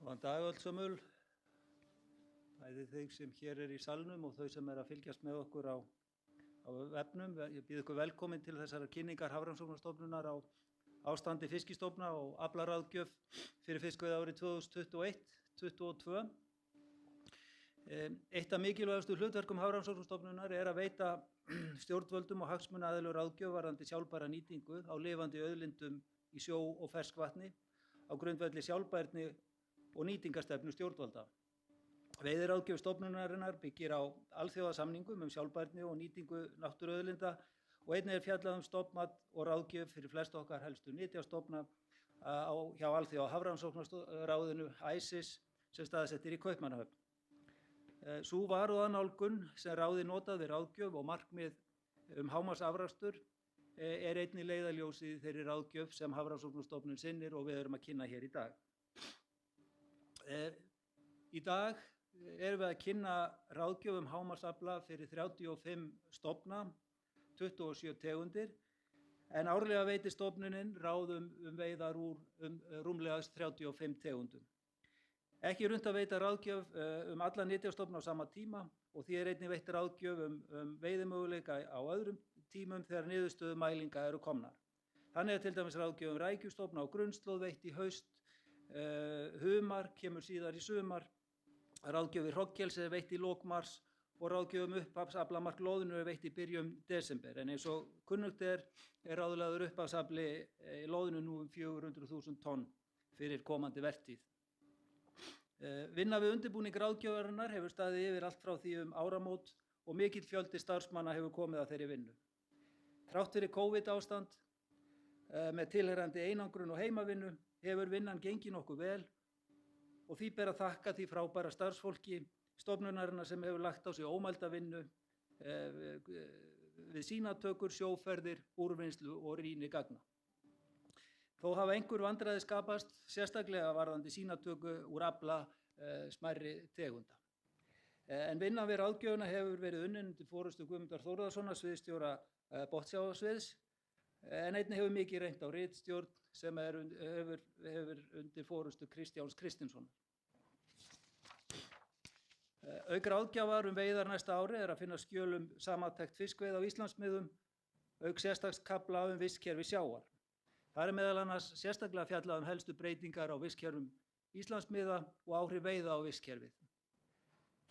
Góðan dag öllsömul, bæði þau sem hér í salnum og þau sem að fylgjast með okkur á vefnum. Ég býð ykkur velkomin til þessara kynningar Hafrannsóknastofnunar á ástandi fiskistofna og aflaráðgjöf fyrir fiskveiðiárið 2021-22. Eitt af mikilvægustu hlutverkum Hafrannsóknastofnunar er að veita stjórnvöldum og hagsmunaaðilum ráðgjöf varðandi sjálfbæra nýtingu á lifandi auðlindum í sjó og ferskvatni á grundvelli sjálfbærni og nýtingarstefnu stjórnvalda. Veiðiráðgjöf stofnunarinnar byggir á alþjóðasamningum sjálfbærni og nýtingu náttúruauðlinda og einnig fjallað stofnmat og ráðgjöf fyrir flest okkar helstu nytjastofna hjá Alþjóða Hafrannsóknaráðinu ICES sem staðsettir í Kaupmannahöfn. Sú varúðarnálgun sem ráðið notað við ráðgjöf og markmið hámarksafrakstur er einnig leiðarljósið í þeirri ráðgjöf sem Hafrannsóknastofnun sinnir og við erum að kynna hér í dag. Í dag erum við að kynna ráðgjöf hámarksafla fyrir 35 stofna, 27 tegundir, en árlega veitir stofnunin ráð veiðar úr rúmlega 35 tegundum. Ekki er unnt að veita ráðgjöf alla nytjastofna á sama tíma og því er einnig veitt ráðgjöf veiðimöguleika á öðrum tímum þegar niðurstöðumælinga eru komnar. Þannig er til dæmis ráðgjöf rækjustofna á grunnslóð veitt í haust, humar kemur síðar í sumar, ráðgjöf hrognkelsi er veitt í lok mars og ráðgjöf upphafsaflamark loðnu er veitt í byrjun desember. En eins og kunnugt er ráðlagður upphafsafli loðnu nú 400.000 tonn fyrir komandi vertíð. Vinna við undirbúning ráðgjöfarinnar hefur staðið yfir allt frá því áramót og mikill fjöldi starfsmanna hefur komið að þeirri vinnu. Þrátt fyrir COVID-ástand með tilheyrandi einangrun og heimavinnu hefur vinnan gengið nokkuð vel og því ber að þakka því frábæra starfsfólki stofnunarinnar sem hefur lagt á sig ómælda vinnu við sýnatökur, sjóferðir, úrvinnslu og rýni gagna. Þó hafa einhver vandræði skapast, sérstaklega varðandi sýnatöku úr afla smærri tegunda. En vinnan við ráðgjöfina hefur verið unnin undir forystu Guðmundar Þórðarsonar, sviðsstjóra botnsjávarsviðs, en einnig hefur mikið reynt á ritstjórn sem hefur undir forystu Kristjáns Kristinssonar. Auk ráðgjafar veiðar næsta ári er að finna skjöl samantekt fiskveiða á Íslandsmiðum, auk sérstaks kafla vistkerfi sjávar. Það er meðal annars sérstaklega fjallað helstu breytingar á vistkerfum Íslandsmiða og áhrif veiða á vistkerfið.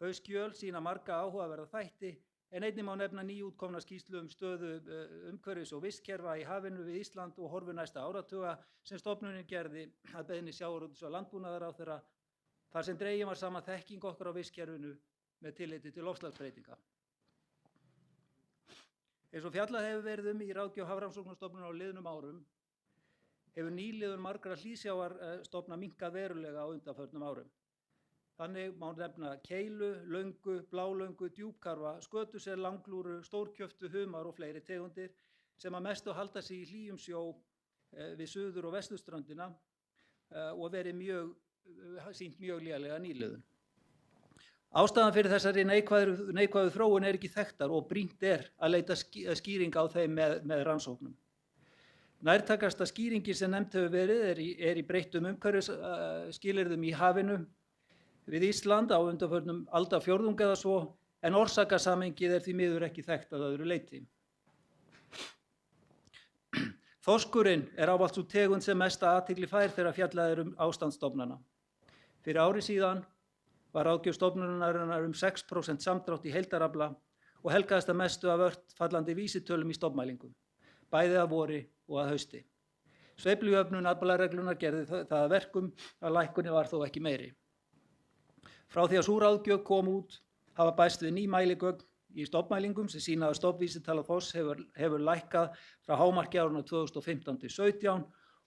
Þau skjöl sýna marga áhugaverða þætti, en einnig má nefna nýútkomna skýrslu stöðu umhverfis og vistkerfa í hafinu við Ísland og horfur næsta áratuga sem stofnunin gerði að beiðni sjávarútvegs- og landbúnaðarráðherra, þar sem dregin var saman þekking okkar á vistkerfinu með tilliti til loftslagsbreytinga. Eins og fjallað hefur verið í ráðgjöf Hafrannsóknastofnunar á liðnum árum, hefur nýliðun margra hlýsjávarstofna minnkað verulega á undanförnum árum. Þannig má nefna keilu, löngu, blálöngu, djúpkarfa, skötusel, langlúru, stórkjöftu, humar og fleiri tegundir sem að mestu halda sig í hlýjum sjó við suður- og vesturströndina og sýnt mjög lélega nýliðun. Ástæðan fyrir þessari neikvæðu þróun er ekki þekktar og brýnt er að leita skýringa á þeim með rannsóknum. Nærtækasta skýringin sem nefnt hefur verið er í breyttum umhverfisskilyrðum í hafinu við Ísland á undanförnum aldarfjórðung eða svo, en orsakasamhengið er því miður ekki þekkt að öðru leyti. Þorskurinn er ávallt sú tegund sem mesta athygli fær þegar fjallað er ástand stofnana. Fyrir ári síðan var ráðgjöf stofnunarinnar 6% samdrátt í heildarafla og helgaðist að mestu af ört fallandi vísitölum í stofnmælingum, bæði að vori og að hausti. Sveiflujöfnun aflareglunar gerði það að verkum að lækkunin var þó ekki meiri. Frá því að sú ráðgjöf kom út hafa bæst við ný mæligögn í stofnmælingum sem sýna að stofnvísitala þorsks hefur lækkað frá hámarki árinu 2015-17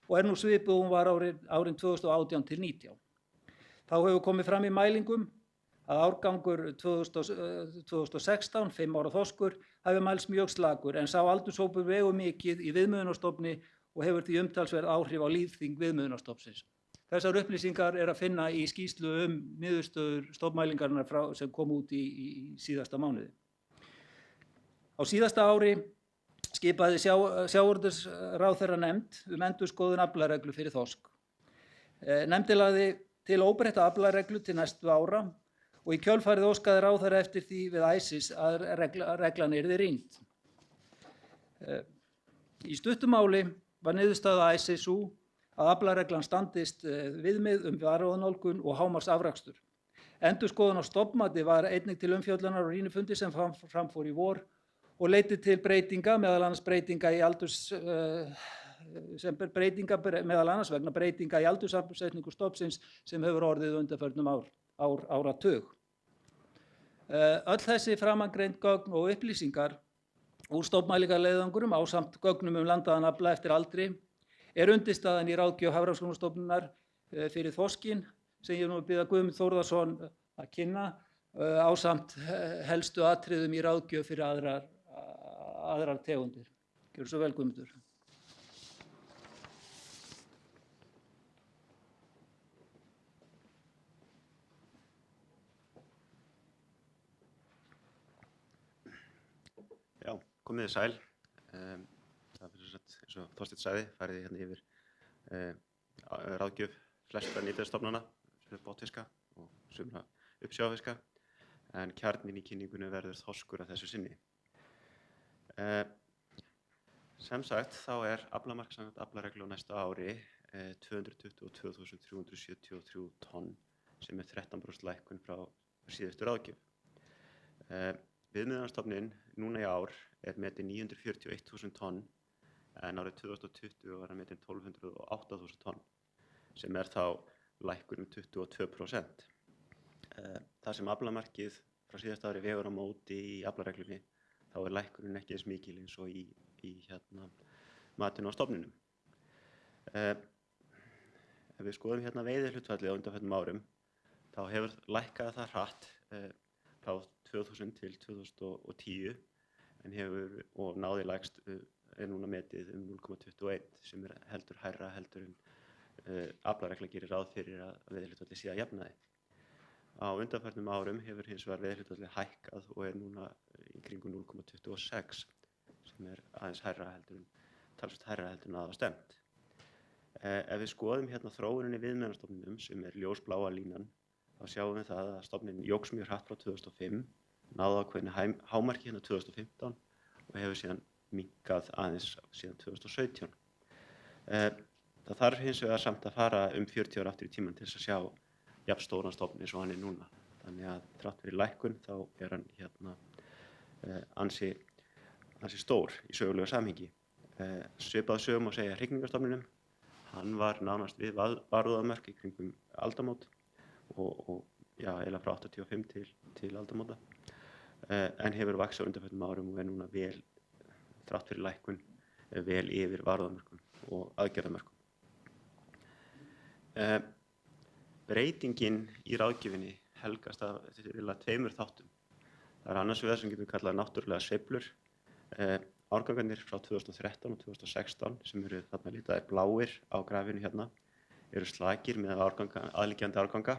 og er nú svipuð hún var árin 2018-19. Þá hefur komið fram í mælingum að árgangur 2016, 5 ára þorskur, hafi mælst mjög slakur en sá aldurshópur vegur mikið í viðmiðunarstofni og hefur því umtalsverð áhrif á lífþyngd viðmiðunarstofnsins. Þessar upplýsingar er að finna í skýrslu niðurstöður stofnmælingarinnar sem kom út í síðasta mánuði. Á síðasta ári skipaði sjávarútvegsráðherra nefnd endurskoðun aflareglu fyrir þorsk. Nefndin lagði til óbreytta aflareglu til næstu ára og í kjölfarið óskaði ráðherra eftir því við ICES að reglan yrði rýnd. Í stuttu máli var niðurstaða ICES sú að aflareglan standist viðmið varúðarnálgun og hámarksafrakstur. Endurskoðun á stofnmati var einnig til umfjöllunar á rýnifundi sem fram fór í vor og leiddi til breytinga, meðal annars vegna breytinga í aldurssamsetningu stofnsins sem hefur orðið undanförnum áratug. Öll þessi framangreind gögn og upplýsingar úr stofnmælingarleiðangrinum ásamt gögnum landaðan afla eftir aldri undirstaðan í ráðgjöf Hafrannsóknastofnunar fyrir þorskinn sem ég nú biðja Guðmund Þórðarson að kynna ásamt helstu atriðum í ráðgjöf fyrir aðrar tegundir. Gjörðu svo vel, Guðmundur. Já, komið sæl. Það fyrir eins og Þorsteinn sagði, farið hérna yfir ráðgjöf flestra nytjastofnana fyrir botnfiska og sumra uppsjávarfiska, en kjarninn í kynningunni verður þorskur að þessu sinni. Sem sagt, þá aflamark samkvæmt aflareglu á næsta ári 222.373 tonn sem 13% lækkun frá síðustu ráðgjöf. Viðmiðunarstofninn núna í ár metinn 941.000 tonn en árið 2020 var hann metinn 1208.000 tonn sem þá lækkun 22%. Það sem aflamarkið frá síðasta ári vegur á móti í aflareglunni, þá lækkunin ekki eins mikil eins og í matinu á stofninum. Ef við skoðum hérna veiðihlutfallið á undanförnum árum, þá hefur lækkað það hratt frá 2000 til 2010 en og náði lægst núna metið 0,21 sem heldur hærra heldur en aflaregla gerir ráð fyrir að veiðihlutfallið sé að jafnaði. Á undanförnum árum hefur hins vegar veiðihlutfallið hækkað og núna í kringum 0,26 sem aðeins talsvert hærra heldur en að var stefnt. Ef við skoðum hérna þróunin í viðmiðunarstofninum sem ljósbláa línan, þá sjáum við það að stofninn jókst mjög hratt frá 2005, náði ákveðnu hámarki hérna 2015 og hefur síðan minnkað aðeins síðan 2017. Það þarf hins vegar samt að fara 40 ára aftur í tímann til þess að sjá jafn stóran stofn eins og hann núna. Þannig að þrátt fyrir lækkun þá hann hérna ansi stór í sögulegu samhengi. Svipað sögu má segja hrygningarstofninum. Hann var nánast við varúðarmörk í kringum aldamót og eiginlega frá 85 til aldamóta. En hefur vaxið á undanförnum árum og núna vel, þrátt fyrir lækkun, vel yfir varúðarmörkum og aðgerðamörkum. Breytingin í ráðgjöfinni helgast af tveimur þáttum. Það annars vegar sem getum kallað náttúrulega sveiflur. Árgangarnir frá 2013 og 2016 sem þarna litaðir bláir á grafinu hérna slakir með aðliggjandi árganga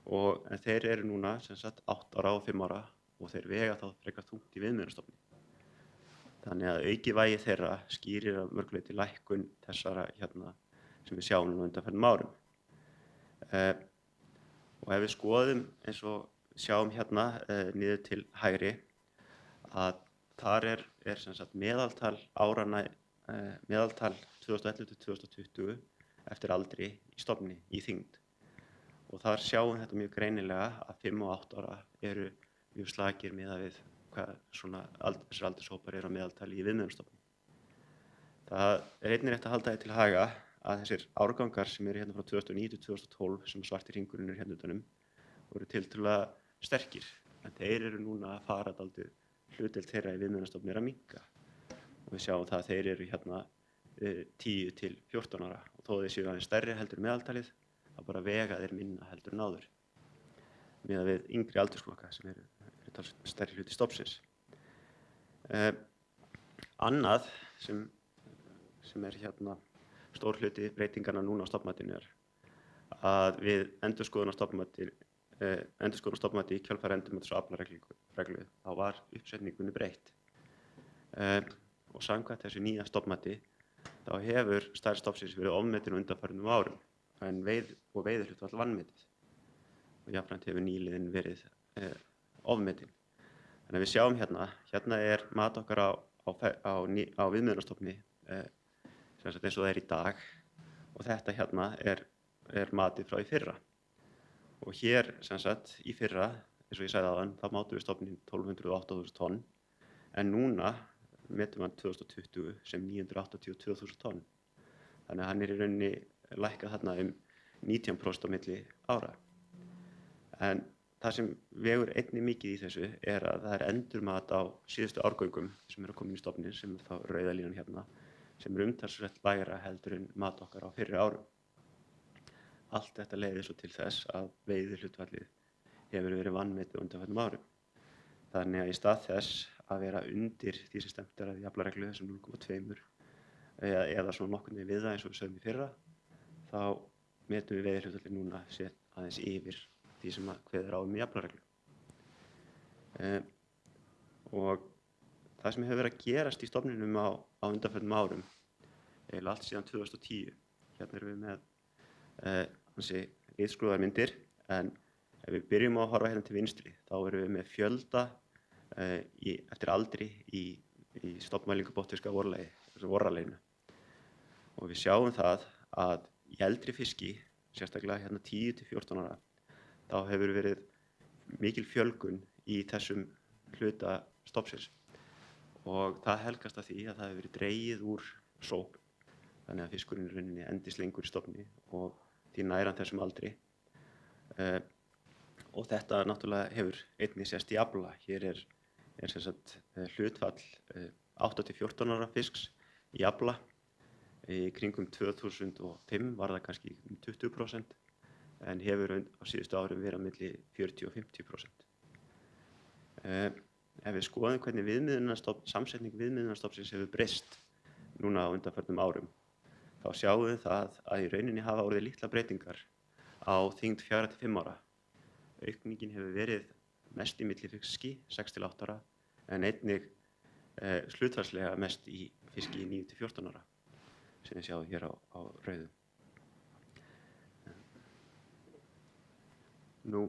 en þeir núna sem sagt 8 ára og 5 ára og þeir vega þá frekar þungt í viðmiðunarstofni. Þannig að aukið vægi þeirra skýrir að mörgu leyti lækkun þessara hérna sem við sjáum nú undanförnum árum. Og ef við skoðum eins og sjáum hérna niður til hægri að þar sem sagt meðaltal áranna, meðaltal 2011 til 2020 eftir aldri í stofni í þyngd. Og þar sjáum þetta mjög greinilega að 5 og 8 ára mjög slakir miðað við hvað þessir aldurshópar á meðaltali í viðmiðunarstofni. Það einnig rétt að halda því til haga að þessir árgangar sem hérna frá 2009 til 2012 sem svarti hringurinn hérna utanum voru tiltölulega sterkir, en þeir núna að fara dálítið hlutdeild þeirra í viðmiðunarstofni að minnka. Og við sjáum það að þeir hérna 10 til 14 ára og þó þeir séu aðeins stærri heldur meðaltalið, þá bara vega þeir minna heldur en áður. Miðað við yngri aldursflokka sem talsvert stærri hluti stofnsins. Annað sem hérna stór hluti breytingarna núna á stofnmatinu að við endurskoðun á stofnmati í kjölfar endurmats og aflareglu þá var uppsetningunni breytt. Og samkvæmt þessu nýja stofnmati þá hefur stærð stofnsins verið ofmetin á undanfarnum árum en veiðihlutfall vanmetið og jafnframt hefur nýliðun verið ofmetin. Þannig að við sjáum hérna er mat okkar á viðmiðunarstofni sem sagt eins og það er í dag og þetta hérna er matið frá í fyrra. Og hér sem sagt í fyrra, eins og ég sagði áðan, þá mátum við stofninn 1208.000 tonn en núna metum við 2020 sem 982.000 tonn. Þannig að hann er í rauninni lækkað þarna 19% á milli ára. En það sem vegur einnig mikið í þessu er að það er endurmat á síðustu árgöngum sem eru komin í stofninn, sem er þá rauða línan hérna, sem er umtalsvert lægra heldur en mat okkar á fyrri árum. Allt þetta leiðir svo til þess að veiðihlutfallið hefur verið vanmetið á undanförnum árum. Þannig að í stað þess að vera undir því sem stefnt er að í aflareglu þessum 0,2 eða svona nokkurn veginn við það eins og við sögðum í fyrra, þá metum við veiðihlutfallið núna aðeins yfir því sem kveður á í aflareglu. Og það sem hefur verið að gerast í stofninum á undanförnum árum, eiginlega allt síðan 2010, hérna erum við með ansi viðskrúðarmyndir, en ef við byrjum á að horfa hérna til vinstri, þá erum við með fjölda eftir aldri í stofnmælingu botnfiska vorraleginu. Og við sjáum það að í eldri fiski, sérstaklega hérna 10 til 14 ára, þá hefur verið mikil fjölgun í þessum hluta stofnsins. Og það helgast af því að það hefur verið dregið úr sókn, þannig að fiskurinn í rauninni endist lengur í stofni og því nær hann þessum aldri. Og þetta náttúrulega hefur einnig sést í afla. Hér er sem sagt hlutfall 8 til 14 ára fisks í afla. Í kringum 2005 var það kannski 20%, en hefur á síðustu árum verið á milli 40 og 50%. Ef við skoðum hvernig samsetning viðmiðunarstofnsins hefur breyst núna á undanförnum árum, þá sjáum við það að í rauninni hafa orðið litlar breytingar á þyngd 4 til 5 ára. Aukningin hefur verið mest í millifiski 6 til 8 ára, en einnig hlutfallslega mest í fiski 9 til 14 ára, sem við sjáum hér á rauðu. Nú,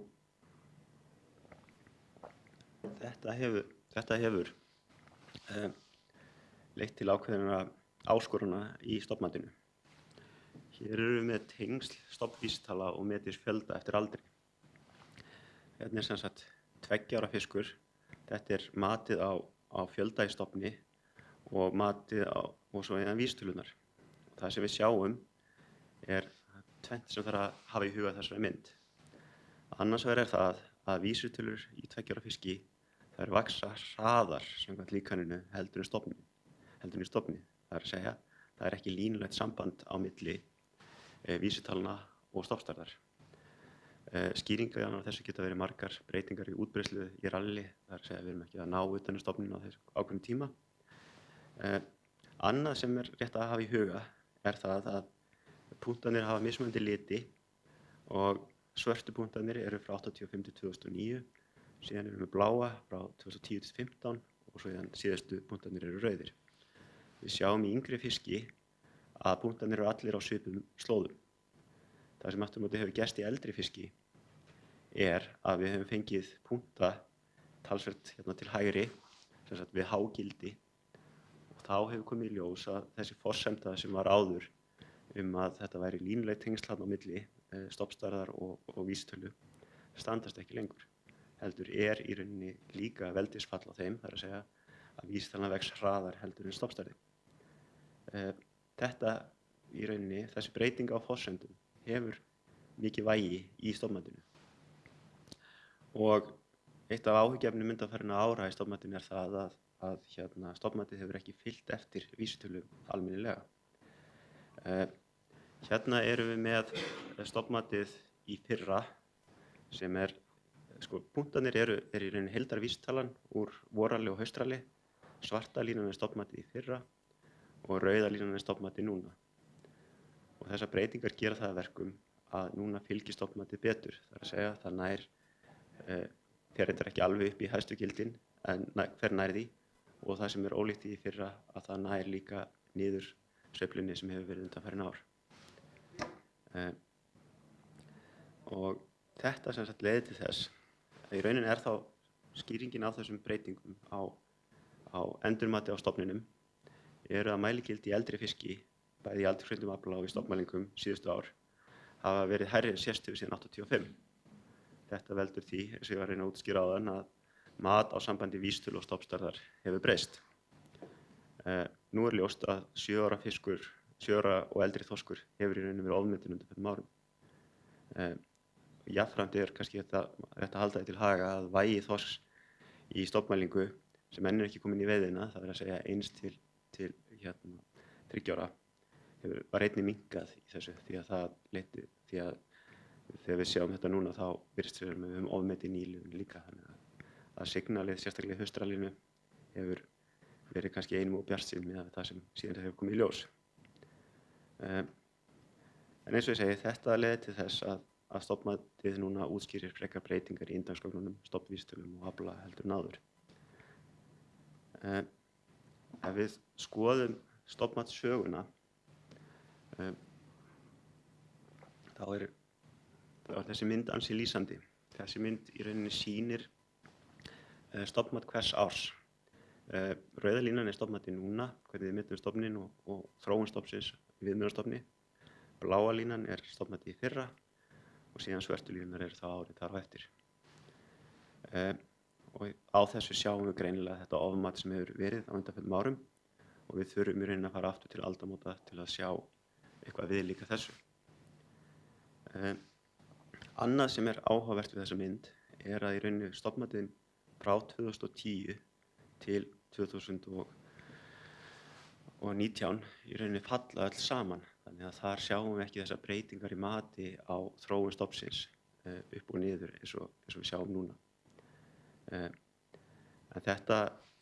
þetta hefur leitt til ákveðinna áskorana í stofnmatinu. Hér eru við með tengsl stofnvísitala og metis fjölda eftir aldri. Hérna er sem sagt 2 ára fiskur. Þetta er matið á fjölda í stofni og matið og svo vísitölunar. Það sem við sjáum er tvennt sem þarf að hafa í huga þessari mynd. Annars vegar er það að vísitölur í 2 ára fiski, þær vaxa hraðar samkvæmt líkaninu heldur en í stofni. Það er að segja, það er ekki línulegt samband á milli vísitalna og stofnstærðar. Skýringar á þessu geta verið margar, breytingar í útbreiðslu í ralli, það er að segja við erum ekki að ná utan um stofninn á þessu ákveðnum tíma. Annað sem er rétt að hafa í huga er það að punktarnir hafa mismunandi liti og svörtu punktarnir eru frá 85 til 2009, síðan erum við bláa frá 2010 til 2015 og svo síðustu punktarnir eru rauðir. Við sjáum í yngri fiski að punktarnir eru allir á svipum slóðum. Það sem aftur á móti hefur gerst í eldri fiski er að við höfum fengið punkta talsvert hérna til hægri, sem sagt við hágildi, og þá hefur komið í ljós að þessi forsenda sem var áður að þetta væri línuleg tengsl þarna á milli stofnstærðar og vísitölu standast ekki lengur. Heldur er í rauninni líka veldisfall á þeim, það er að segja að vísitalan vex hraðar heldur en stofnstærðin. Þetta í rauninni, þessi breyting á forsendum hefur mikið vægi í stofnmatinu. Og eitt af áhyggjuefnum undanfarinna ára í stofnmatinu er það að stofnmatið hefur ekki fylgt eftir vísitölu almennilega. Hérna erum við með stofnmatið í fyrra sem er, punktarnir eru í rauninni heildarvísitalan úr vorralli og haustralli, svarta línan er stofnmatið í fyrra og rauða línan er stofnmatið núna. Og þessar breytingar gera það að verkum að núna fylgir stofnmatið betur, það er að segja það nær, fer reyndar ekki alveg upp í hæstu gildin, en fer nær því, og það sem er ólíkt í fyrra að það nær líka niður sveiflunni sem hefur verið undanfarin ár. Og þetta sem sagt leiðir til þess að í rauninni þá skýringin á þessum breytingum á endurmati á stofninum eru að mæligildi í eldri fiski, bæði í aldurhraundum afla og í stofnmælingum síðustu ár, hafa verið hærri en sést hefur síðan 85. Þetta veldur því, eins og ég var að reyna að útskýra áðan, að mat á sambandi vísitölu og stofnstærðar hefur breyst. Nú ljóst að 7 ára og eldri þorskur hefur í rauninni verið ofmetinn undanfarnum árum. Jafnframt kannski rétt að halda því til haga að vægi þorsks í stofnmælingu sem enn ekki komin í veiðina, það er að segja 1 til 3 ára, var einnig minnkað í þessu því að það leiddi því að þegar við sjáum þetta núna þá virðist við höfum ofmetið nýliðun líka, þannig að signalið, sérstaklega í haustralínu, hefur verið kannski einum og bjartsýn með það sem síðan hefur komið í ljós. En eins og ég segi, þetta leiðir til þess að stofnmatið núna útskýrir frekar breytingar í inntaksgögnunum, stofnvísitölum og afla heldur en áður. Ef við skoðum stofnmatssöguna, þá er þessi mynd ansi lýsandi. Þessi mynd í rauninni sýnir stofnmat hvers árs. Rauða línan er stofnmatið núna, hvernig við metum stofninn og þróun stofnsins í viðmiðunarstofni. Bláa línan er stofnmatið í fyrra og síðan svörtu línunar eru þá árið þar á eftir. Og á þessu sjáum við greinilega þetta ofmat sem hefur verið á undanförnum árum og við þurfum í rauninni að fara aftur til aldamóta til að sjá eitthvað viðlíka þessu. Annað sem er áhugavert við þessa mynd er að í rauninni stofnmatið frá 2010 til 2019 í rauninni falla öll saman. Þannig að þar sjáum við ekki þessar breytingar í mati á þróun stofnsins upp og niður eins og við sjáum núna. En þetta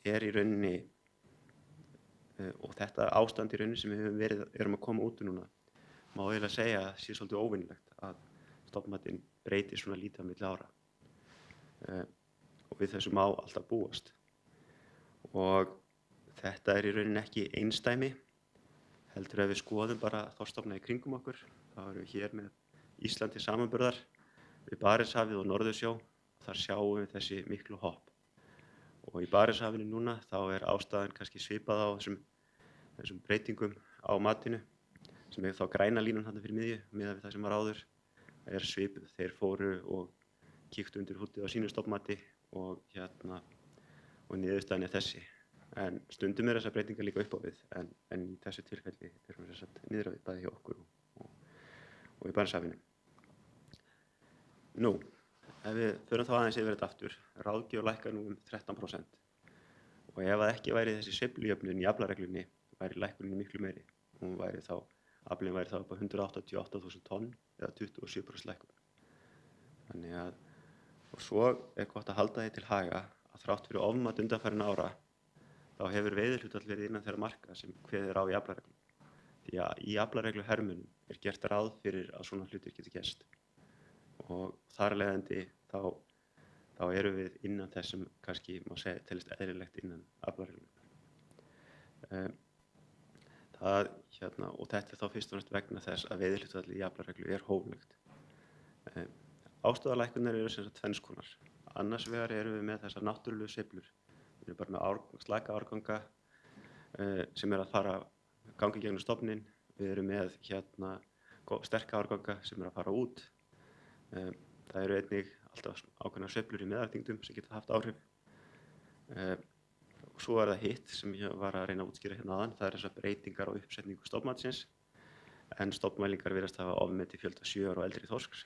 er í rauninni, og þetta ástand í rauninni sem við erum að koma út núna, má eiginlega segja að sé svolítið óvenjulegt að stofnmatinn breytir svona lítið á milli ára. Og við þessu má alltaf búast. Og þetta er í rauninni ekki einsdæmi, heldur ef við skoðum bara þorskstofna í kringum okkur, þá erum við hér með Ísland til samanburðar við Barentshafið og Norðursjó, þar sjáum við þessi miklu hopp. Og í Barentshafinu núna þá er ástæðan kannski svipað á þessum breytingum á matinu, sem er þá græna línan þarna fyrir miðju, miðað við það sem var áður, er svipuð. Þeir fóru og kíktu undir húddið á sínu stofnmati og niðurstaðan er þessi. En stundum þessar breytingar líka upp á við, en í þessu tilfelli erum við niður á við bæði hjá okkur og í Barentshafinu. Nú, ef við förum þá aðeins yfir þetta aftur, ráðgjöf lækkar nú 13%. Og ef ekki væri þessi sveiflujöfnun í aflareglunni, væri lækkunin miklu meiri. Aflinn væri þá upp á 188.000 tonn eða 27% lækkun. Þannig að, og svo er gott að halda því til haga að þrátt fyrir ofmat undanfarin ára, þá hefur veiðihlutfall verið innan þeirra marka sem kveðið er á í aflareglum. Því að í aflaregluhermunum er gert ráð fyrir að svona hlutir geti gerst. Og þar af leiðandi þá erum við innan þess sem kannski má segja telist eðlilegt innan aflareglum. Og þetta er þá fyrst og fremst vegna þess að veiðihlutfallið í aflareglu er hóflegt. Ástæðulækkunar eru sem sagt tvenns konar. Annars vegar erum við með þessar náttúrulegu sveiflur. Við erum bara með slaka árganga sem er að ganga í gegnum stofninn. Við erum með sterka árganga sem er að fara út. Það eru einnig alltaf ákveðnar sveiflur í meðalþyngdum sem geta haft áhrif. Og svo er það hitt sem ég var að reyna að útskýra hérna áðan, það er þessar breytingar á uppsetningu stofnmatsins, en stofnmælingar virðast hafa ofmetið fjölda 7 ára og eldri þorsks.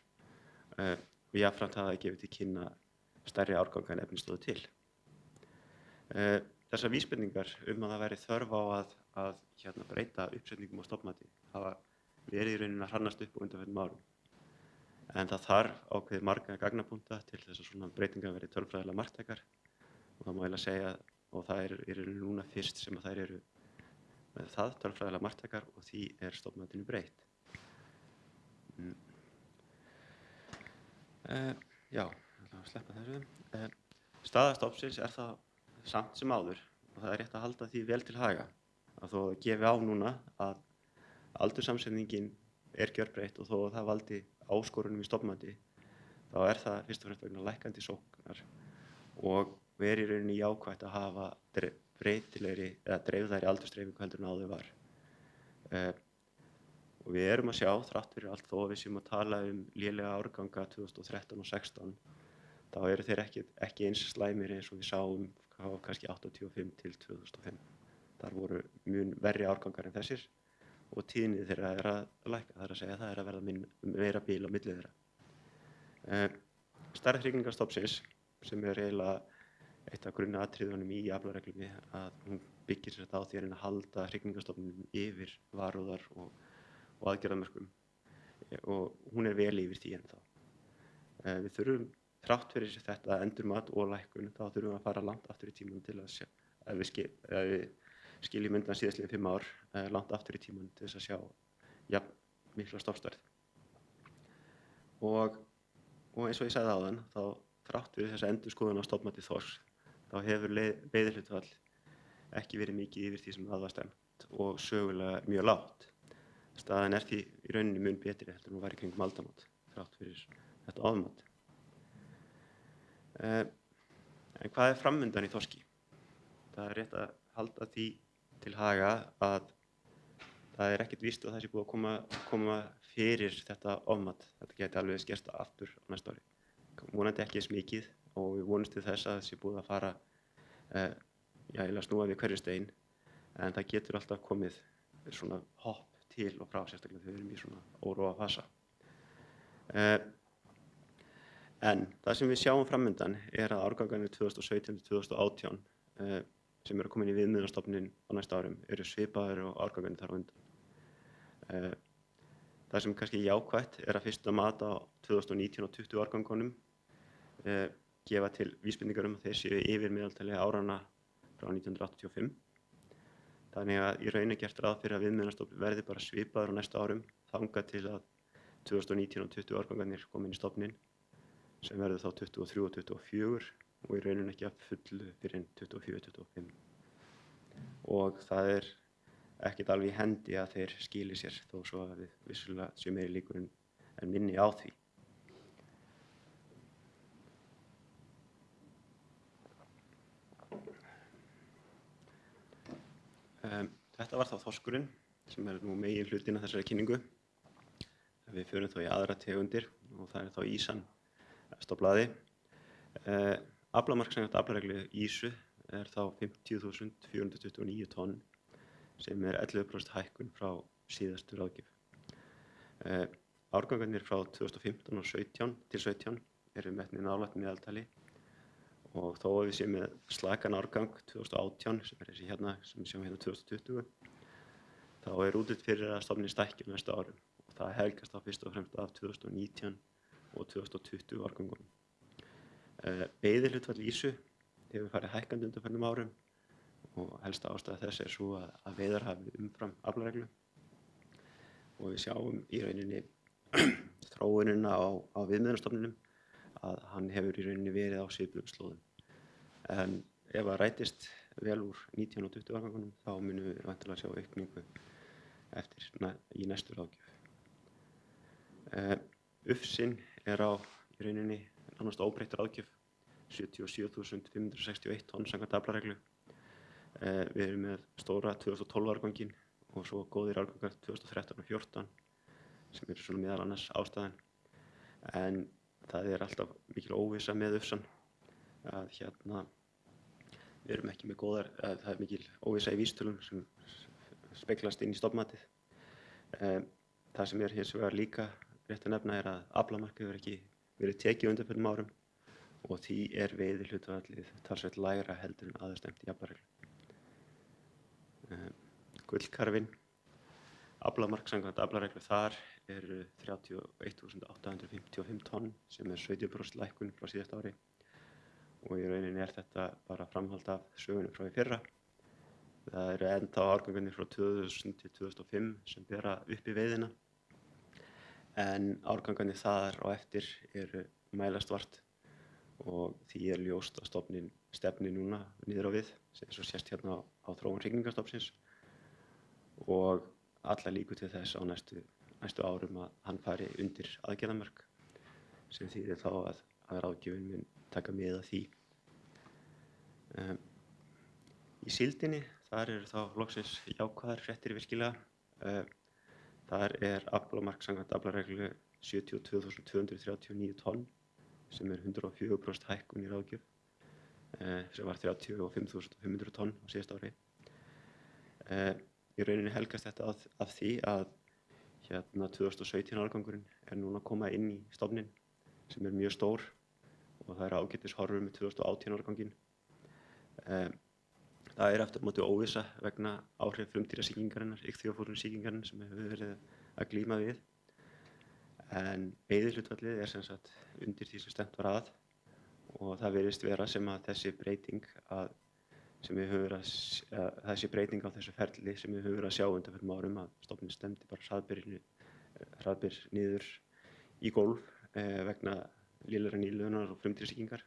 Og jafnframt hafa það gefið til kynna stærri árganga en efni stóðu til. Þessar vísbendingar að það væri þörf á að breyta uppsetningum á stofnmati hafa verið í rauninni að hrannast upp á undanförnum árum. En það þarf ákveðið marga gagnapunkta til þess að svona breytingar verði tölfræðilega marktækar og það má eiginlega segja, og það er núna fyrst sem að þær eru með það tölfræðilega marktækar og því er stofnmatinu breytt. Já, ég ætla að sleppa þessu. Staða stofnsins er það samt sem áður og það er rétt að halda því vel til haga að þó að gefi á núna að aldurssamsetningin er gjörbreytt og þó að það valdi áskorunum í stofnmati þá það fyrst og fremst vegna lækkandi sóknar og í rauninni jákvætt að hafa breytilegri eða dreifðari aldursdreifingu heldur en áður var. Og við erum að sjá, þrátt fyrir allt þó að við séum að tala lélega árganga 2013 og 16, þá eru þeir ekki eins slæmir eins og við sáum kannski 85 til 2005. Þar voru mun verri árgangar en þessir og tíðni þeirra að lækka, það að segja það að verða meira bil á milli þeirra. Stærð hrygningarstofnsins, sem eiginlega eitt af grunnatriðunum í aflareglunni, að hún byggir sér á því að halda hrygningarstofninum yfir varúðar og aðgerðamörkum og hún vel yfir því ennþá. Við þurfum, þrátt fyrir þetta endurmat og lækkun, þá þurfum við að fara langt aftur í tímann til að sjá, ef við skiljum undan síðastliðin 5 ár, langt aftur í tímann til þess að sjá jafn mikla stofnstærð. Og eins og ég sagði áðan, þá þrátt fyrir þessa endurskoðun á stofnmati þorsks, þá hefur veiðihlutfall ekki verið mikið yfir því sem það var stefnt og sögulega mjög lágt. Staðan því í rauninni mun betri heldur en hún var í kringum aldamót, þrátt fyrir þetta ofmat. En hvað framundan í þorski? Það rétt að halda því til haga að það ekkert víst að það sé búið að koma fyrir þetta ofmat. Þetta geti alveg skerst aftur á næsta ári. Vonandi ekki eins mikið og við vonumst til þess að það sé búið að fara eiginlega snúa við hverju stein, en það getur alltaf komið svona hopp til og frá, sérstaklega þegar við erum í svona óróa fasa. En það sem við sjáum framundan að árgangarnir 2017 til 2018 sem eru að koma inn í viðmiðunarstofninn á næsta árum eru svipaðir og árgangarnir þar á undan. Það sem kannski jákvætt að fyrsta mat á 2019 og 20 árgangunum gefa til vísbendingar að þeir séu yfir meðaltali áranna frá 1985. Þannig að í raun gert ráð fyrir að viðmiðunarstofn verði bara svipaður á næsta árum þangað til að 2019 og 20 árgangarnir koma inn í stofninn sem verður þá 23 og 24 og í raunin ekki að fullu fyrir 24-25. Og það ekkert alveg í hendi að þeir skili sér þó svo að við vissulega séu meiri líkur en minni á því. Þetta var þá þorskurinn sem nú megin hlutin af þessari kynningu. Við förum þá í aðra tegundir og það þá ýsan efst á blaði. Aflamark samkvæmt aflareglu ýsu þá 50.429 tonn sem 11% hækkun frá síðastu ráðgjöf. Árgangarnir frá 2015 og 17 til 17 eru metnir nálægt meðaltali og þó að við séum með slakan árgang 2018 sem þessi hérna sem við sjáum hérna 2020 þá útlit fyrir að stofninn stækki á næstu árum og það helgast þá fyrst og fremst af 2019 og 2020 árgangunum. Veiðihlutfall ýsu hefur farið hækkandi undanfarnum árum og helsta ástæða þess svo að veiðar hafi umfram aflareglu og við sjáum í rauninni þróunina á viðmiðunarstofninum að hann hefur í rauninni verið á svipuðum slóðum. En ef það rætist vel úr 19 og 20 árgangunum þá munum við væntanlega sjá aukningu í næstu ráðgjöf. Ufsinn á í rauninni nánast óbreytt ráðgjöf 77.561 tonn samkvæmt aflareglu. Við erum með stóra 2012 árganginn og svo góðir árgangar 2013 og 2014 sem svona meðal annars ástæðan. En það alltaf mikil óvissa með ufsann að við erum ekki með góðar, það mikil óvissa í vísitölum sem speglast inn í stofnmatið. Það sem hins vegar líka rétt að nefna að aflamark hefur ekki verið tekið á undanförnum árum og því veiðihlutfallið talsvert lægra heldur en áður stefnt í aflareglu. Gullkarfinn, aflamark samkvæmt aflareglu þar 31.855 tonn sem 70% lækkun frá síðasta ári og í rauninni þetta bara framhald af sögunum frá í fyrra. Það ennþá árgangarnir frá 2000 til 2005 sem bera upp í veiðina en árgangarnir þar á eftir mælast vart og því ljóst að stofninn stefni núna niður á við sem svo sést hérna á þróun hrygningarstofnsins og allar líkur til þess á næstu árum að hann fari undir aðgerðamörk sem þýðir þá að ráðgjöfin mun taka mið af því. Í síldinni, þar eru þá loksins jákvæðar fréttir virkilega. Þar aflamark samkvæmt aflareglu 72.239 tonn sem 104% hækkun í ráðgjöf sem var 35.500 tonn á síðasta ári. Í rauninni helgast þetta af því að 2017 árgangurinn núna að koma inn í stofninn sem mjög stór og það ágætis horfur með 2018 árganginn. Það aftur á móti óvissa vegna áhrif frumdýrasýkingarinnar, ichthyophorus-sýkingarinnar sem hefur verið að glíma við. En veiðihlutfallið sem sagt undir því sem stefnt var að og það virðist vera sem að þessi breyting þessi breyting á þessu ferli sem við höfum verið að sjá undanfarnum árum að stofninn stefndi bara hraðbyr niður í gólf vegna lélegrar nýliðunar og frumdýrasýkingar.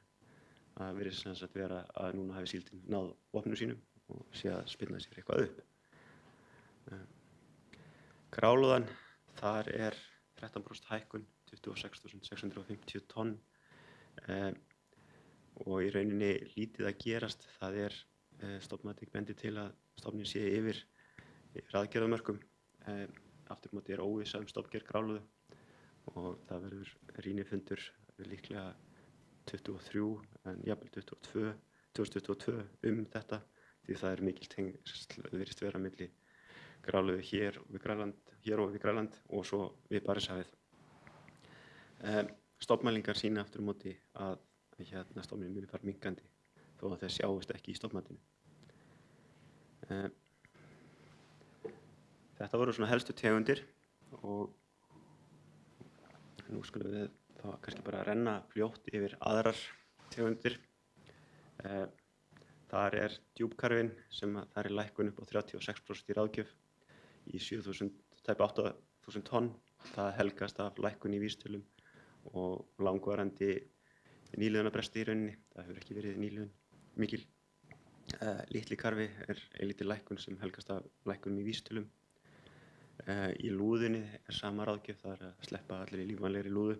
Það virðist sem sagt vera að núna hafi síldin náð vopnum sínum og sé að spilna sér eitthvað upp. Grálúðan, þar 13% hækkun, 26.650 tonn og í rauninni lítið að gerast. Það stofnmatik bendir til að stofninn sé yfir aðgerðamörkum. Aftur á móti óvissa stofngerð grálúðu og það verður rýnifundur líklega 23 en jafnvel 2022 þetta því það mikil tengsl virðist vera milli grálúðu hér og við Grænland og svo við Barentshafið. Stofnmælingar sýna aftur á móti að stofninn muni fara minnkandi þó að það sjáist ekki í stofnmatinu. Þetta voru svona helstu tegundir og nú skulum við þá kannski bara renna fljótt yfir aðrar tegundir. Þar djúpkarfinn sem þar lækkun upp á 36% í ráðgjöf í 8.000 tonn. Það helgast af lækkun í vísitölum og langvarandi nýliðunarbresti í rauninni. Það hefur ekki verið nýliðun mikil. Litli karfi lítil lækkun sem helgast af lækkunum í vísitölum. Í lúðunni sama ráðgjöf, það að sleppa allir í lífvænlegri lúðu.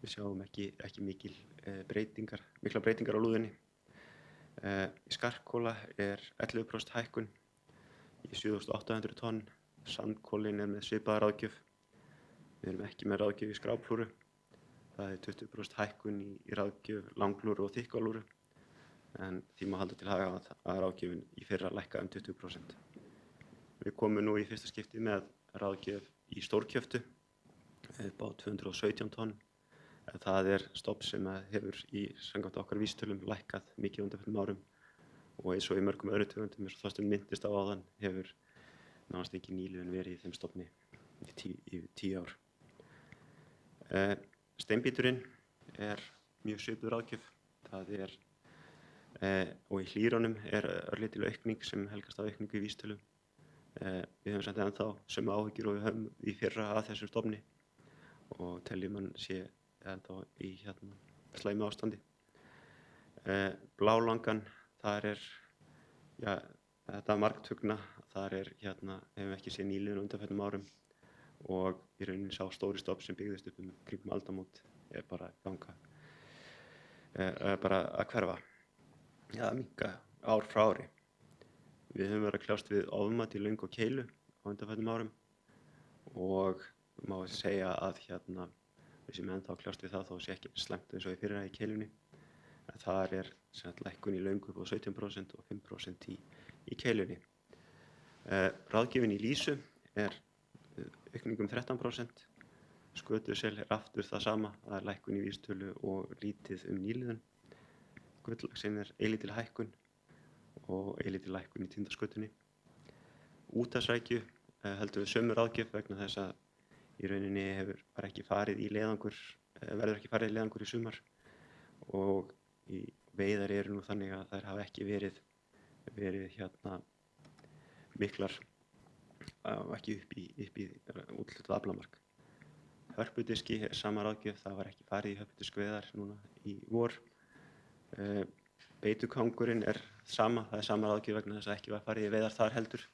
Við sjáum ekki miklar breytingar á lúðunni. Í skarkóla 11% hækkun í 7.800 tonn. Sandkólinn með svipaða ráðgjöf. Við erum ekki með ráðgjöf í skráplúru. Það 20% hækkun í ráðgjöf langlúru og þykkalúru. En því má halda til haga að ráðgjöfin í fyrra lækkaði 20%. Við komum nú í fyrsta skipti með ráðgjöf í stórkjöftu upp á 217 tonn. Það stofn sem hefur í samkvæmt okkar vísitölum lækkað mikið undanfarnum árum og eins og í mörgum öðrum tegundum eins og Þorsteinn minntist á áðan hefur nánast ekki nýliðun verið í þeim stofni í 10 ár. Steinbíturinn mjög svipuð ráðgjöf. Það og í hlýrunum örlítil aukning sem helgast af aukningu í vísitölum. Við höfum samt ennþá sömu áhyggjur og við höfum í fyrra að þessum stofni og teljum hann sé ennþá í slæmu ástandi. Blálangan, þar þetta margtugna, þar hefum ekki séð nýliðun á undanförnum árum og í rauninni sá stóri stofn sem byggðist upp kringum aldamót bara að hverfa. Minnka ár frá ári. Við höfum verið að kljást við ofmat í löng og keilu á undanförnum árum og má segja að við sem ennþá kljást við það þó sé ekki slæmt eins og í fyrra í keilunni. Það lækkun í löngu upp á 17% og 5% í keilunni. Ráðgjöfin í lýsu aukning 13%. Skötusel aftur það sama, það lækkun í vísitölu og lítið nýliðun. Gulllaxinn eilítil hækkun og eilítil lækkun í tindaskötunni. Úthafsrækju höldum við sömu ráðgjöf vegna þess að í rauninni hefur bara ekki farið í leiðangur, verður ekki farið í leiðangur í sumar og í veiðar eru nú þannig að þær hafa ekki verið miklar ekki upp í úthlutað aflamark. Hörpudiski sama ráðgjöf, það var ekki farið í hörpudiskveiðar núna í vor. Beitukangurinn sama, það sama ráðgjöf vegna þess að ekki var farið í veiðar þar heldur.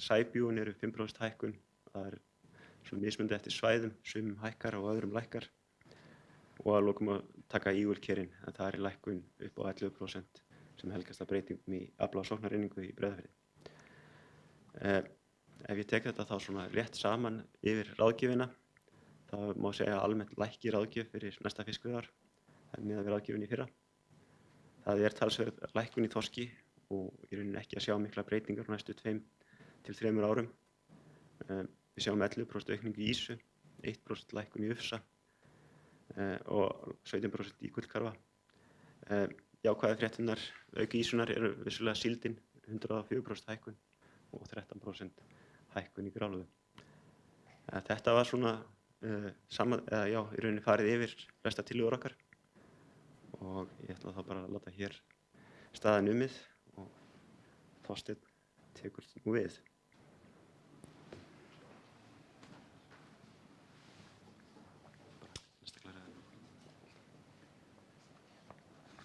Sæbjúin 5% hækkun, það svona mismunandi eftir svæðum, sumum hækkar og öðrum lækkar. og að lokum að taka ígulkerin, en það er lækkun upp á 11% sem helgast að breytingum í afla- og sóknareiningu í Breiðafirði. Ef ég tek þetta þá svona rétt saman yfir ráðgjöfina, þá má segja að almennt lækki ráðgjöf fyrir næsta fiskveiðiár en miðað við ráðgjöfina í fyrra. Það er talsverð lækkun í þorski og í rauninni ekki að sjá mikla breytingar á næstu 2 til 3 árum. Við sjáum 11% aukningu í ýsu, 1% lækkun í ufsa og 17% í gullkarfa. Jákvæðu fréttirnar auk ýsunar eru vissulega síldin, 104% hækkun og 13% hækkun í grálúðu. Þetta var svona í rauninni farið yfir flesta tillögur okkar og ég ætla þá bara að láta hér staðar numið og Þorsteinn tekur nú við.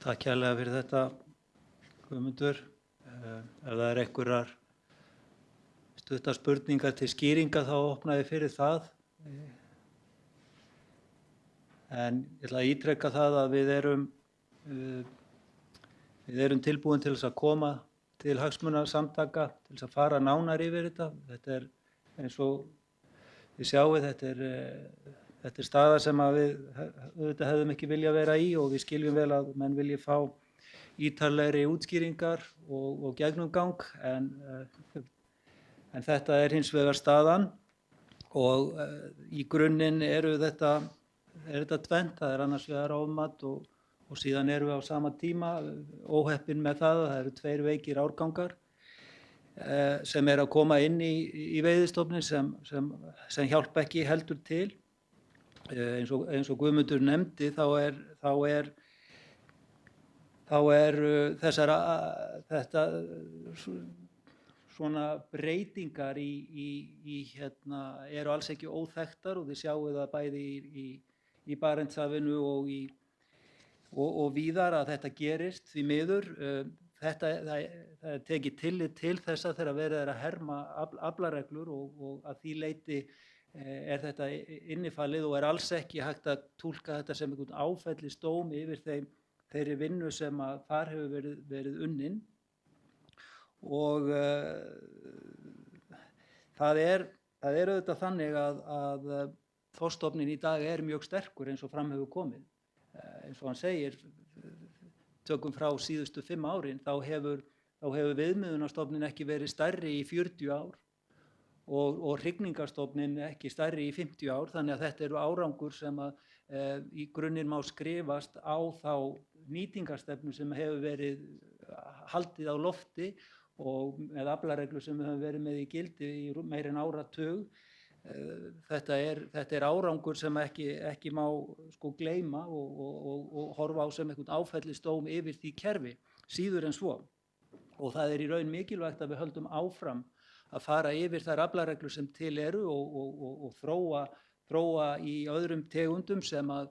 Takk kærlega fyrir þetta, Guðmundur. Ef það er einhverjar stuttar spurningar til skýringa þá opna ég fyrir það. En ég ætla að ítreka það að við erum tilbúin til þess að koma til hagsmunasamtaka til þess að fara nánar yfir þetta. Þetta er eins og þið sjáið, þetta er staða sem að við auðvitað hefðum ekki viljað vera í og við skiljum vel að menn vilji fá ítarlegri útskýringar og gegnumgang en þetta er hins vegar staðan og í grunninn er þetta tvennt, það er annars vegar ofmat og síðan erum við á sama tíma óheppin með það að það eru 2 veikir árgangar sem er að koma inn í veiðistofninn sem hjálpa ekki heldur til. Eins og Guðmundur nefndi þá er þetta svona breytingar eru alls ekki óþekktar og þið sjáið það bæði í Barentshafinu og víðar að þetta gerist því miður. Það er tekið tillit til þessa þegar verið er að herma aflareglur og að því leyti er þetta innifalið og er alls ekki hægt að túlka þetta sem einhvern áfellisdóm yfir þeirri vinnu sem að þar hefur verið unnin og það er auðvitað þannig að þorskstofninn í dag er mjög sterkur eins og fram hefur komið. Eins og hann segir, tökum frá síðustu 5 árin, þá hefur viðmiðunarstofninn ekki verið stærri í 40 ár og hrygningarstofninn ekki stærri í 50 ár, þannig að þetta eru árangur sem að í grunninn má skrifast á þá nýtingarstefnu sem hefur verið haldið á lofti og með aflareglu sem við höfum verið með í gildi í meira en áratug. Þetta er árangur sem ekki má gleyma og horfa á sem einhvern áfellisdóm yfir því kerfi, síður en svo. Og það er í raun mikilvægt að við höldum áfram að fara yfir þær aflareglur sem til eru og þróa í öðrum tegundum sem að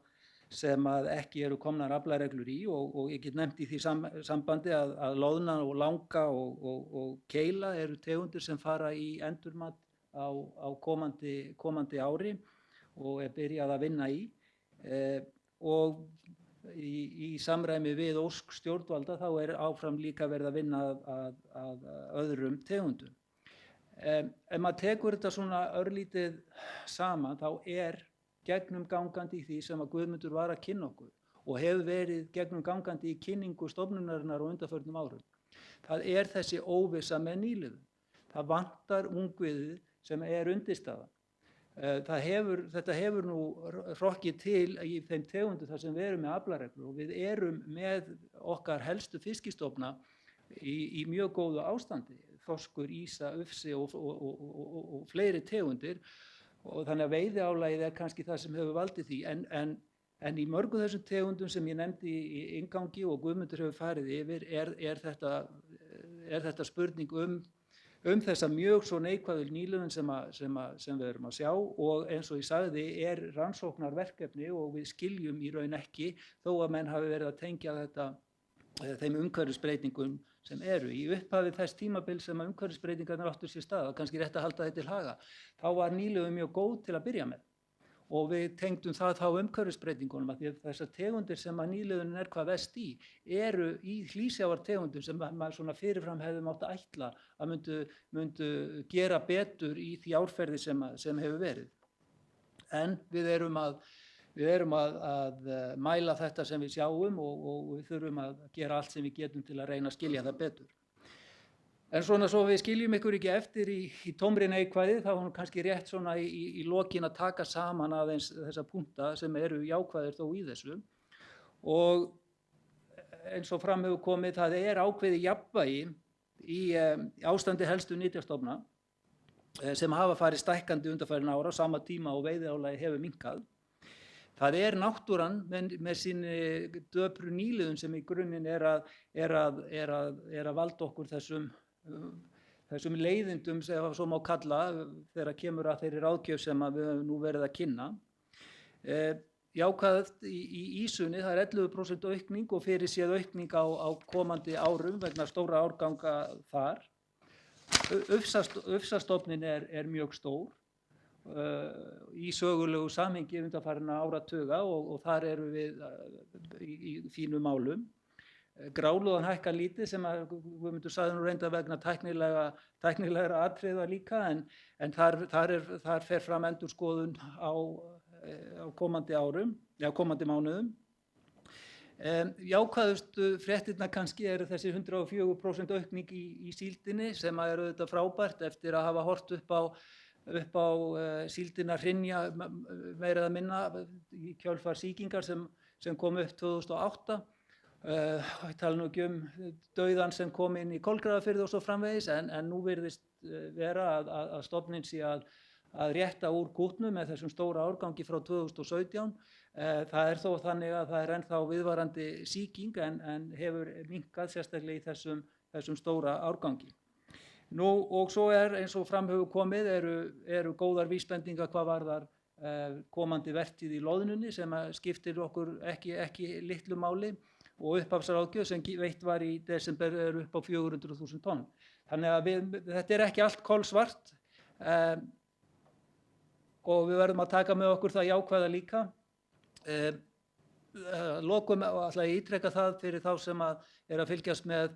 ekki eru komnar aflareglur í og ég get nefnt í því sambandi að loðna og langa og keila eru tegundir sem fara í endurmat á komandi ári og er byrjað að vinna í og í samræmi við ósk stjórnvalda þá er áfram líka verið að vinna að öðrum tegundum. Ef maður tekur þetta svona örlítið saman þá er gegnumgangandi í því sem að Guðmundur var að kynna okkur og hefur verið gegnumgangandi í kynningu stofnunarinnar á undanförnum árum. Það er þessi óvissa með nýliðun. Það vantar ungviðið sem er undirstaðan. Þetta hefur nú hrokkið til í þeim tegundum þar sem við erum með aflareglur og við erum með okkar helstu fiskistofna í mjög góðu ástandi, þorskur, ýsa, ufsi og fleiri tegundir og þannig að veiðiálagið er kannski það sem hefur valdið því en í mörgum þessum tegundum sem ég nefndi í inngangi og Guðmundur hefur farið yfir er þetta spurning þessa mjög svo neikvæðu nýliðun sem við erum að sjá og eins og ég sagði er rannsóknarverkefni og við skiljum í raun ekki þó að menn hafi verið að tengja þetta þeim umhverfisbreytingum sem eru. Í upphafi þess tímabil sem að umhverfisbreytingarnar áttu sér stað, kannski rétt að halda þetta til haga, þá var nýliðun mjög góð til að byrja með og við tengdum það þá umhverfisbreytingunum að því að þessar tegundir sem að nýliðunin hvað verst í eru í hlýsjávartegundum sem maður svona fyrirfram hefði mátt að ætla að myndu gera betur í því árferði sem hefur verið. En við erum að mæla þetta sem við sjáum og við þurfum að gera allt sem við getum til að reyna að skilja það betur. En svona svo við skiljum ykkur ekki eftir í tómri neikvæði, þá er kannski rétt svona í lokin að taka saman aðeins þessa punkta sem eru jákvæðir þó í þessu. Og eins og fram hefur komið, það ákveðið jafnvægi í ástandi helstu nytjastofna sem hafa farið stækkandi undanfarin ára á sama tíma og veiðiálagið hefur minnkað. Það náttúran með síni döpru nýliðun sem í grunninn er að valda okkur þessum leiðindum sem svo má kalla þegar kemur að þeirri ráðgjöf sem við höfum nú verið að kynna. Jákvætt í ísunni, það 11% aukning og fyrirséð aukning á komandi árum vegna stóra árganga þar. Ufsastofninn mjög stór í sögulegu samhengi undanfarinna áratuga og þar erum við í fínum málum. Grálúðan hækkar lítið sem Guðmundur sagði nú reyndar vegna tæknilegra atriða líka en þar fer fram endurskoðun á komandi árum, komandi mánuðum. Jákvæðustu fréttirnar kannski eru þessi 104% aukning í síldinni sem auðvitað frábært eftir að hafa hort upp á síldina hrynja meira eða minna í kjölfar sýkingar sem kom upp 2008. Ég tala nú ekki dauðan sem kom inn í Kolgrafafirði og svo framvegis en nú virðist vera að stofninn sé að rétta úr kútnum með þessum stóra árgangi frá 2017. Það þó þannig að það ennþá viðvarandi sýking en hefur minnkað sérstaklega í þessum stóra árgangi. Nú og svo eins og fram hefur komið eru góðar vísbendingar hvað varðar komandi vertíð í loðnunni sem skiptir okkur ekki litlu máli. Og upphafsráðgjöf sem veitt var í desember upp á 400.000 tonn. Þannig að þetta ekki allt kolsvart og við verðum að taka með okkur það jákvæða líka. Lokum ætla ég ítreka það fyrir þá sem að fylgjast með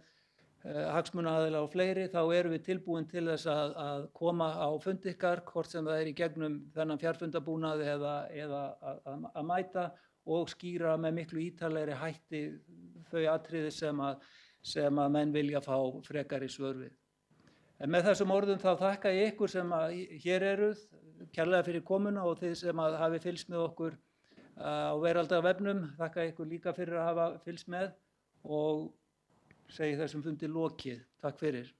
hagsmunaaðila og fleiri, þá erum við tilbúin til þess að koma á fund ykkar, hvort sem það í gegnum þennan fjarfundabúnað eða að mæta og skýra með miklu ítarlegri hætti þau atriði sem að menn vilja fá frekari svör við. En með þessum orðum þá þakka ég ykkur sem hér eruð, kærlega fyrir komuna og þið sem hafi fylgst með okkur á Veraldarvefnum, þakka ykkur líka fyrir að hafa fylgst með og segi þessum fundi lokið. Takk fyrir.